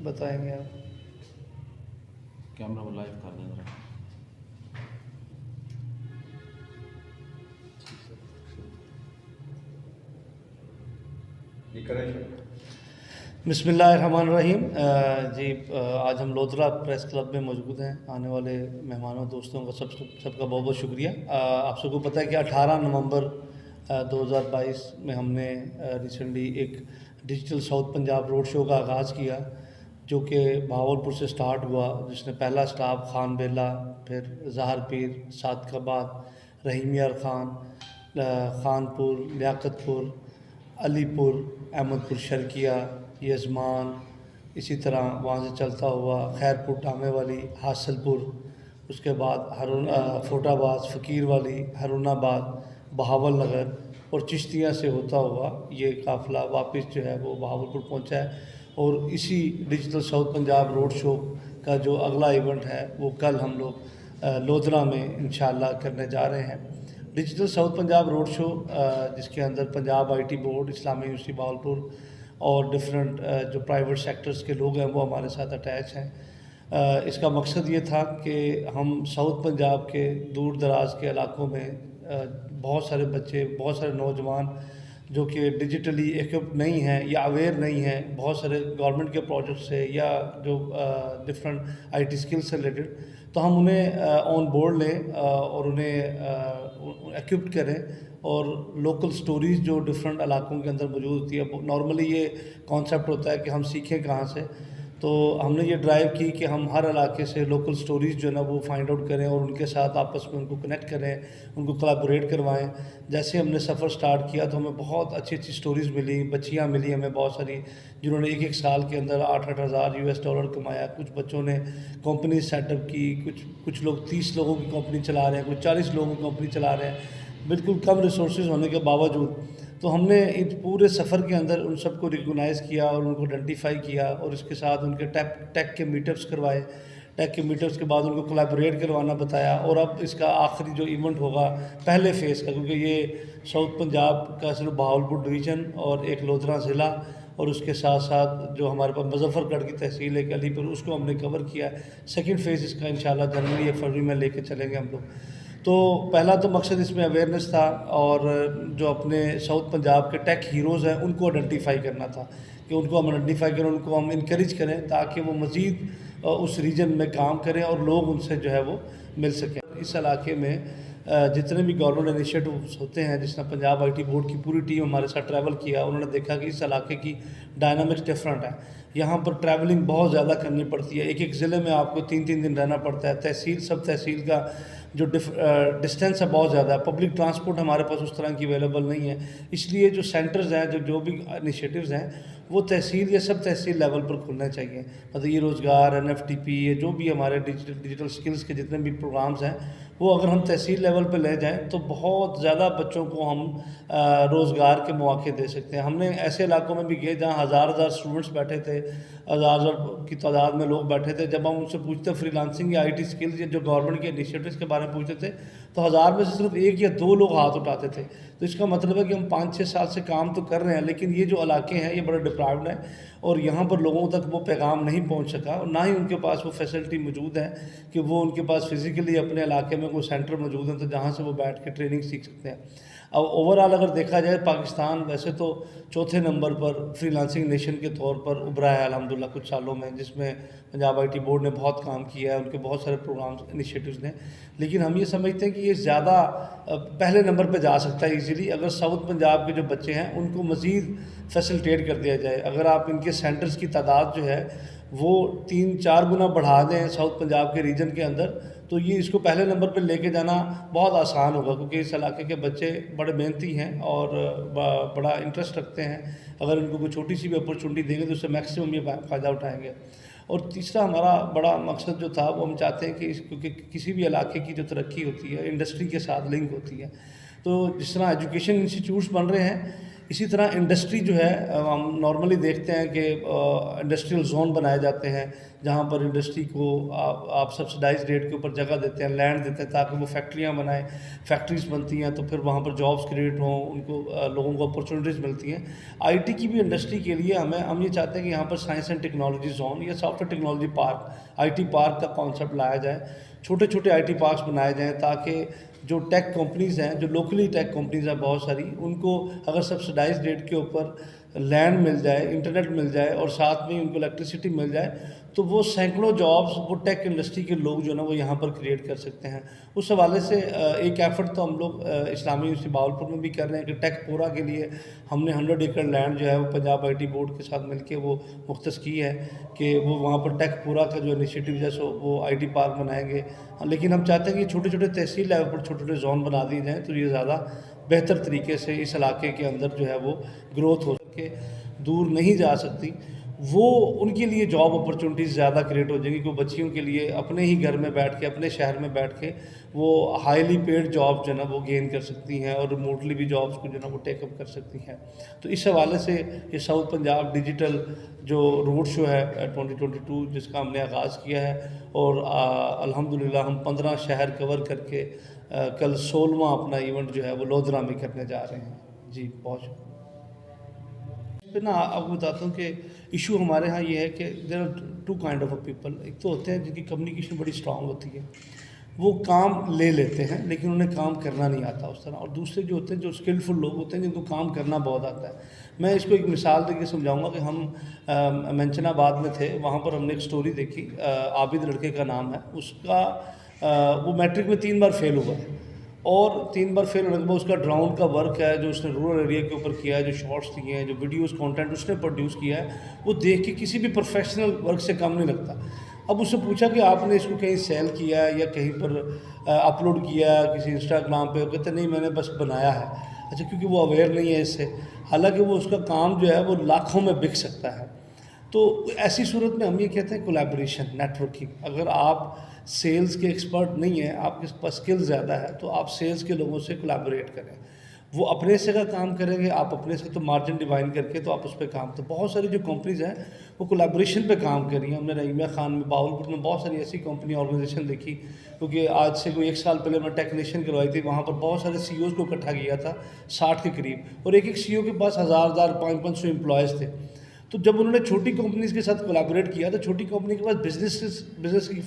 बताएंगे आप। कैमरा वो लाइव कर दें ज़रा। बिस्मिल्लाहिर्रहमानिर्रहीम। जी, आज हम लोधरा प्रेस क्लब में मौजूद हैं। आने वाले मेहमानों दोस्तों का सबका बहुत बहुत शुक्रिया। आप सबको पता है कि 18 नवंबर 2022 में हमने रिसेंटली एक digital south Punjab road show का आगाज़ किया, जो कि भावलपुर से स्टार्ट हुआ, जिसने पहला स्टॉप खान बेला, फिर ज़ाहर पीर, सादकाबाद, रहीम यार खान, खानपुर, लियाकतपुर, अलीपुर, अहमदपुर शर्किया, यजमान, इसी तरह वहाँ से चलता हुआ खैरपुर, टामे वाली, हासलपुर, उसके बाद फोटाबाद, फ़कीर वाली, हरुणाबाद, बहावल नगर और चिश्तिया से होता हुआ ये काफ़िला वापस जो है वो बहावलपुर पहुँचा है। और इसी digital south Punjab road show का जो अगला इवेंट है वो कल हम लोग लोधरा में इंशाअल्लाह करने जा रहे हैं। Digital south Punjab road show, जिसके अंदर Punjab IT board, Islami university Bahawalpur और डिफरेंट जो प्राइवेट सेक्टर्स के लोग हैं वो हमारे साथ अटैच हैं। इसका मकसद ये था कि हम साउथ पंजाब के दूर दराज के इलाकों में बहुत सारे बच्चे, बहुत सारे नौजवान जो कि डिजिटली इक्विप्ड नहीं हैं या अवेयर नहीं हैं बहुत सारे गवर्नमेंट के प्रोजेक्ट से या जो डिफरेंट आईटी स्किल्स से रिलेटेड, तो हम उन्हें ऑन बोर्ड लें और उन्हें इक्विप्ड करें। और लोकल स्टोरीज़ जो डिफरेंट इलाकों के अंदर मौजूद होती है, नॉर्मली ये कॉन्सेप्ट होता है कि हम सीखें कहाँ से, तो हमने ये ड्राइव की कि हम हर इलाके से लोकल स्टोरीज़ जो है ना वो फाइंड आउट करें और उनके साथ आपस में उनको कनेक्ट करें, उनको कोलैबोरेट करवाएं। जैसे हमने सफ़र स्टार्ट किया तो हमें बहुत अच्छी अच्छी स्टोरीज़ मिली, बच्चियाँ मिली हमें बहुत सारी, जिन्होंने एक एक साल के अंदर 8-8 हज़ार US डॉलर कमाया। कुछ बच्चों ने कंपनी सेटअप की, कुछ लोग 30 लोगों की कंपनी चला रहे हैं, कुछ 40 लोगों की कंपनी चला रहे हैं, बिल्कुल कम रिसोर्सेज होने के बावजूद। तो हमने इस पूरे सफ़र के अंदर उन सबको रिकॉग्नाइज़ किया और उनको आइडेंटिफाई किया और इसके साथ उनके टेक के मीटअप्स करवाए। टेक के मीटअप्स के बाद उनको कोलैबोरेट करवाना बताया। और अब इसका आखिरी जो इवेंट होगा पहले फ़ेज़ का, क्योंकि ये साउथ पंजाब का सिर्फ भावलपुर डिवीज़न और एक लोधरा ज़िला और उसके साथ साथ जो हमारे पास मुजफ्फरगढ़ की तहसील है अलीपुर, उसको हमने कवर किया। सेकंड फ़ेज़ इसका इंशाल्लाह जनवरी या फरवरी में लेके चलेंगे हम लोग। तो पहला तो मकसद इसमें अवेयरनेस था और जो अपने साउथ पंजाब के टेक हीरोज़ हैं उनको आइडेंटिफाई करना था, कि उनको हम आइडेंटिफाई करें, उनको हम इनक्रेज करें ताकि वो मज़ीद उस रीजन में काम करें और लोग उनसे जो है वो मिल सकें। इस इलाके में जितने भी गवर्नमेंट इनिशिएटिव्स होते हैं, जिसने पंजाब आईटी बोर्ड की पूरी टीम हमारे साथ ट्रैवल किया, उन्होंने देखा कि इस इलाके की डायनामिक्स डिफरेंट है। यहाँ पर ट्रैवलिंग बहुत ज़्यादा करनी पड़ती है, एक एक ज़िले में आपको 3-3 दिन रहना पड़ता है। सब तहसील का जो डिस्टेंस है बहुत ज़्यादा है, पब्लिक ट्रांसपोर्ट हमारे पास उस तरह की अवेलेबल नहीं है। इसलिए जो सेंटर्स हैं, जो भी इनिशिएटिव्स हैं, वो तहसील या सब तहसील लेवल पर खुलने चाहिए। मतलब ये रोज़गार, NFTP, ये जो भी हमारे डिजिटल स्किल्स के जितने भी प्रोग्राम्स हैं, वो अगर हम तहसील लेवल पर ले जाएं तो बहुत ज़्यादा बच्चों को हम रोज़गार के मौके दे सकते हैं। हमने ऐसे इलाकों में भी गए जहाँ हज़ार स्टूडेंट्स बैठे थे, हज़ार की तादाद में लोग बैठे थे। जब हम उनसे पूछते फ्रीलांसिंग या IT स्किल्स या जो गवर्नमेंट के इनिशिएटिव्स के बारे में पूछते थे, तो हज़ार में से सिर्फ 1 या 2 लोग हाथ उठाते थे। तो इसका मतलब है कि हम 5-6 साल से काम तो कर रहे हैं, लेकिन ये जो इलाके हैं ये बड़े डिप्राइव्ड हैं और यहाँ पर लोगों तक वो पैगाम नहीं पहुँच सका और ना ही उनके पास वो फैसिलिटी मौजूद है कि वो उनके पास फिज़िकली अपने इलाके में कोई सेंटर मौजूद है तो जहाँ से वो बैठ के ट्रेनिंग सीख सकते हैं। अब ओवरऑल अगर देखा जाए, पाकिस्तान वैसे तो चौथे नंबर पर फ्रीलांसिंग नेशन के तौर पर उभरा है अल्हम्दुलिल्लाह कुछ सालों में, जिसमें पंजाब आईटी बोर्ड ने बहुत काम किया है, उनके बहुत सारे प्रोग्राम्स इनिशिएटिव्स ने। लेकिन हम ये समझते हैं कि ये ज़्यादा पहले नंबर पर जा सकता है ईज़िली अगर साउथ पंजाब के जो बच्चे हैं उनको मज़ीद फैसिलिटेट कर दिया जाए। अगर आप इनके सेंटर्स की तादाद जो है वो 3-4 गुना बढ़ा दें साउथ पंजाब के रीजन के अंदर, तो ये इसको पहले नंबर पर लेके जाना बहुत आसान होगा, क्योंकि इस इलाके के बच्चे बड़े मेहनती हैं और बड़ा इंटरेस्ट रखते हैं। अगर इनको कोई छोटी सी भी अपॉर्चुनिटी देंगे तो उससे मैक्सिमम ये फ़ायदा उठाएंगे। और तीसरा हमारा बड़ा मकसद जो था वो हम चाहते हैं कि क्योंकि किसी भी इलाके की जो तरक्की होती है इंडस्ट्री के साथ लिंक होती है, तो जिस तरह एजुकेशन इंस्टीट्यूट्स बन रहे हैं इसी तरह इंडस्ट्री जो है हम नॉर्मली देखते हैं कि इंडस्ट्रियल जोन बनाए जाते हैं जहाँ पर इंडस्ट्री को आप सब्सिडाइज रेट के ऊपर जगह देते हैं, लैंड देते हैं ताकि वो फैक्ट्रियाँ बनाएं, फैक्ट्रीज बनती हैं तो फिर वहाँ पर जॉब्स क्रिएट हों, उनको लोगों को अपॉर्चुनिटीज़ मिलती हैं। आईटी की भी इंडस्ट्री के लिए हम ये चाहते हैं कि यहाँ पर साइंस एंड टेक्नोलॉजी जोन या software technology park, IT park का कॉन्सेप्ट लाया जाए, छोटे छोटे आईटी पार्क्स बनाए जाएँ ताकि जो टेक कंपनीज़ हैं, जो लोकली टेक कंपनीज़ हैं बहुत सारी, उनको अगर सब्सिडाइज रेट के ऊपर लैंड मिल जाए, इंटरनेट मिल जाए और साथ में उनको इलेक्ट्रिसिटी मिल जाए तो वो सैकड़ों जॉब्स वो टेक इंडस्ट्री के लोग जो है ना वो यहाँ पर क्रिएट कर सकते हैं। उस हवाले से एक एफ़र्ट तो हम लोग इस्लामी यूनिवर्सिटी बावलपुर में भी कर रहे हैं कि टेकपोरा के लिए हमने 100 एकड़ लैंड जो है वो पंजाब आईटी बोर्ड के साथ मिलकर वो मुख्तस की है कि वो वहाँ पर टेकपोरा का जो इनिशिएटिव है सो वो आईटी पार्क बनाएंगे। लेकिन हम चाहते हैं कि छोटे छोटे तहसील लेवल पर छोटे छोटे जोन बना दिए जाएँ तो ये ज़्यादा बेहतर तरीके से इस इलाके के अंदर जो है वो ग्रोथ हो सके। दूर नहीं जा सकती, वो उनके लिए जॉब अपॉर्चुनिटीज़ ज़्यादा क्रिएट हो जाएंगी, क्योंकि बच्चियों के लिए अपने ही घर में बैठ के, अपने शहर में बैठ के वो हाईली पेड जॉब जो है ना वो गेन कर सकती हैं और रिमोटली भी जॉब्स को जो है ना वो टेकअप कर सकती हैं। तो इस हवाले से ये साउथ पंजाब डिजिटल जो रोड शो है 2022 जिसका हमने आगाज़ किया है और अल्हम्दुलिल्लाह हम 15 शहर कवर करके कल 16वां अपना इवेंट जो है वो लोधरा में करने जा रहे हैं। जी बहुत शुक्रिया। फिर ना आपको बताता हूँ कि इशू हमारे यहाँ ये है कि there are two kind of people. एक तो होते हैं जिनकी कम्युनिकेशन बड़ी स्ट्रांग होती है, वो काम ले लेते हैं लेकिन उन्हें काम करना नहीं आता उस तरह, और दूसरे जो होते हैं जो स्किलफुल लोग होते हैं जिनको काम करना बहुत आता है। मैं इसको एक मिसाल देके समझाऊंगा कि हम मंचनाबाद में थे, वहाँ पर हमने एक स्टोरी देखी। आबिद लड़के का नाम है, उसका वो मैट्रिक में 3 बार फेल हुआ है और 3 बार फेल होने के बाद उसका ड्राउन का वर्क है जो उसने रूरल एरिया के ऊपर किया है, जो शॉर्ट्स दिए हैं, जो वीडियोस कंटेंट उसने प्रोड्यूस किया है, वो देख के किसी भी प्रोफेशनल वर्क से कम नहीं लगता। अब उससे पूछा कि आपने इसको कहीं सेल किया है या कहीं पर अपलोड किया है किसी इंस्टाग्राम पे? कहते नहीं, मैंने बस बनाया है। अच्छा, क्योंकि वो अवेयर नहीं है इससे, हालांकि वो उसका काम जो है वो लाखों में बिक सकता है। तो ऐसी सूरत में हम ये कहते हैं कोलैबोरेशन, नेटवर्किंग। अगर आप सेल्स के एक्सपर्ट नहीं हैं, आपके पास स्किल ज़्यादा है, तो आप सेल्स के लोगों से कोलैबोरेट करें। वो अपने से का काम करेंगे, आप अपने से तो मार्जिन डिवाइन करके तो आप उस पर काम। तो बहुत सारी जो कंपनीज़ हैं वो कोलैबोरेशन पे काम कर रही हैं। हमने रहीमिया खान में, बावलपुर में बहुत सारी ऐसी कंपनी ऑर्गेनाइजेशन देखी, क्योंकि आज से कोई 1 साल पहले मैं टेक्नीशियन करवाई थी, वहाँ पर बहुत सारे CEOs को इकट्ठा किया था 60 के करीब, और एक एक CEO के पास 1000 500 एम्प्लॉयज़ थे। तो जब उन्होंने छोटी कंपनीज़ के साथ कोलैबोरेट किया तो छोटी कंपनी के पास बिजनेस की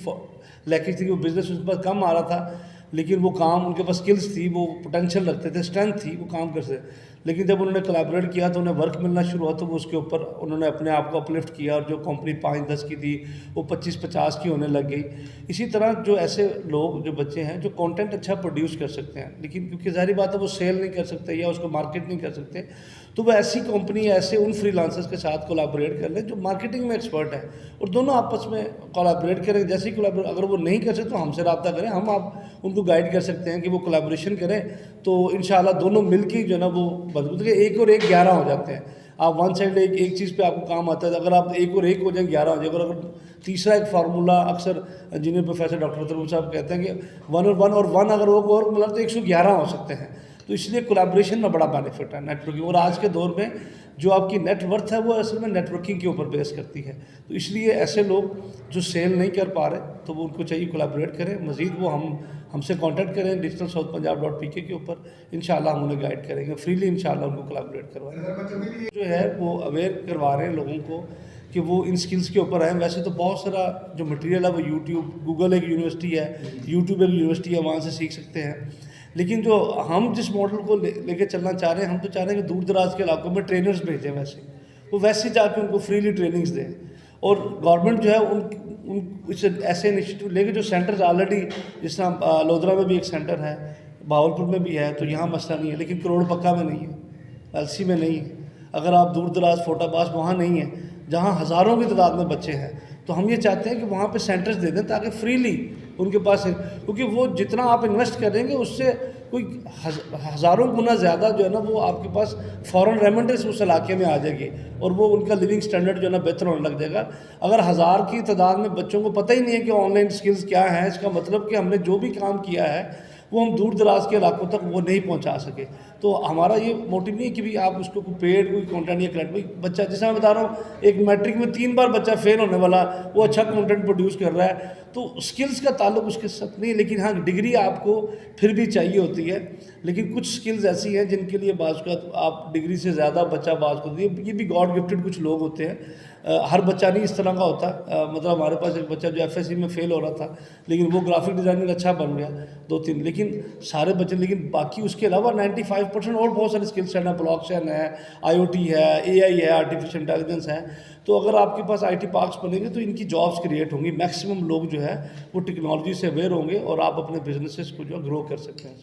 लैकेज थी, वो बिज़नेस उनके पास कम आ रहा था, लेकिन वो काम उनके पास स्किल्स थी, वो पोटेंशियल रखते थे, स्ट्रेंथ थी, वो काम कर सकते। लेकिन जब उन्होंने कोलैबोरेट किया तो उन्हें वर्क मिलना शुरू हुआ, तो वो उसके ऊपर उन्होंने अपने आप को अपलिफ्ट किया और जो कंपनी 5-10 की थी वो 25-50 की होने लग गई। इसी तरह जो ऐसे लोग, जो बच्चे हैं जो कंटेंट अच्छा प्रोड्यूस कर सकते हैं, लेकिन क्योंकि ज़ाहिर बात है वो सेल नहीं कर सकते या उसको मार्केट नहीं कर सकते, तो वो ऐसी कंपनी, ऐसे उन फ्रीलांसर्स के साथ कोलैबोरेट कर लें जो मार्केटिंग में एक्सपर्ट है, और दोनों आपस में कोलैबोरेट करें। जैसे ही कोलैबोरेट, अगर वो नहीं कर सकते तो हमसे रब्ता करें, हम आप उनको गाइड कर सकते हैं कि वो कोलैबोरेशन करें, तो इंशाल्लाह दोनों मिलके जो है ना वो मजबूत के 1 और 1 11 हो जाते हैं। आप वन साइड एक चीज़ पे आपको काम आता है, अगर आप 1 और 1 हो जाए 11 हो जाए। अगर तीसरा एक फार्मूला अक्सर इंजीनियर प्रोफेसर डॉक्टर तरूब साहब कहते हैं कि 1 और 1 अगर वो और मिला तो 111 हो सकते हैं। तो इसलिए कोलैबोरेशन में बड़ा बेनिफिट है नेटवर्किंग, और आज के दौर में जो आपकी नेटवर्थ है वो असल में नेटवर्किंग के ऊपर बेस करती है। तो इसलिए ऐसे लोग जो सेल नहीं कर पा रहे तो वो उनको चाहिए कोलैबोरेट करें। मज़ीद वो हमसे कांटेक्ट करें digitalsouthpunjab.pk के ऊपर, इंशाल्लाह हम उन्हें गाइड करेंगे फ्रीली, इंशाल्लाह उनको कोलैबोरेट करवाएंगे। जो है वो अवेयर करवा रहे हैं लोगों को कि वो इन स्किल्स के ऊपर आएँ। वैसे तो बहुत सारा जो मटेरियल है वो यूट्यूब, गूगल एक यूनिवर्सिटी है, यूट्यूब एक यूनिवर्सिटी है, वहाँ से सीख सकते हैं। लेकिन जो हम जिस मॉडल को लेके चलना चाह रहे हैं, हम तो चाह रहे हैं कि दूर दराज के इलाकों में ट्रेनर्स भेजें, वो वैसे जाके उनको फ्रीली ट्रेनिंग्स दें, और गवर्नमेंट जो है उन ऐसे इनिशिएटिव लेके जो सेंटर्स ऑलरेडी, जिस तरह लोधरा में भी एक सेंटर है, बावलपुर में भी है, तो यहाँ मसला नहीं है, लेकिन करोड़ पक्का में नहीं है, LC में नहीं है, अगर आप दूर दराज फोटाबाज वहाँ नहीं है जहाँ हज़ारों की तादाद में बच्चे हैं, तो हम ये चाहते हैं कि वहाँ पे सेंटर्स दे दें ताकि फ्रीली उनके पास है, क्योंकि वो जितना आप इन्वेस्ट करेंगे उससे कोई हज़ारों गुना ज़्यादा जो है ना वो आपके पास फॉरेन रेमिटेंस उस इलाके में आ जाएगी, और वो उनका लिविंग स्टैंडर्ड जो है ना बेहतर होने लग जाएगा। अगर 1000 की तादाद में बच्चों को पता ही नहीं है कि ऑनलाइन स्किल्स क्या हैं, इसका मतलब कि हमने जो भी काम किया है वो हम दूर दराज के इलाकों तक वो नहीं पहुंचा सके। तो हमारा ये मोटिव नहीं है कि भाई आप उसको कोई पेड कोई कंटेंट या क्रिएट, भाई बच्चा जैसे मैं बता रहा हूँ एक मैट्रिक में 3 बार बच्चा फेल होने वाला, वो अच्छा कंटेंट प्रोड्यूस कर रहा है, तो स्किल्स का ताल्लुक उसके साथ नहीं है। लेकिन हाँ, डिग्री आपको फिर भी चाहिए होती है, लेकिन कुछ स्किल्स ऐसी हैं जिनके लिए बाज़ औक़ात आप डिग्री से ज़्यादा बच्चा बाज़ को ये भी गॉड गिफ्टेड कुछ लोग होते हैं। हर बच्चा नहीं इस तरह का होता। मतलब हमारे पास एक बच्चा जो एफएससी में फेल हो रहा था, लेकिन वो ग्राफिक डिज़ाइनिंग अच्छा बन गया 2-3, लेकिन सारे बच्चे, लेकिन बाकी उसके अलावा 95% और बहुत सारे स्किल्स हैं ना, ब्लॉकचेन है, आईओटी है, एआई है, आर्टिफिशियल इंटेलिजेंस है। तो अगर आपके पास आईटी पार्क्स बनेंगे तो इनकी जॉब्स क्रिएट होंगी, मैक्सिमम लोग जो है वो टेक्नोलॉजी से अवेयर होंगे और आप अपने बिजनेसेस को जो है ग्रो कर सकते हैं।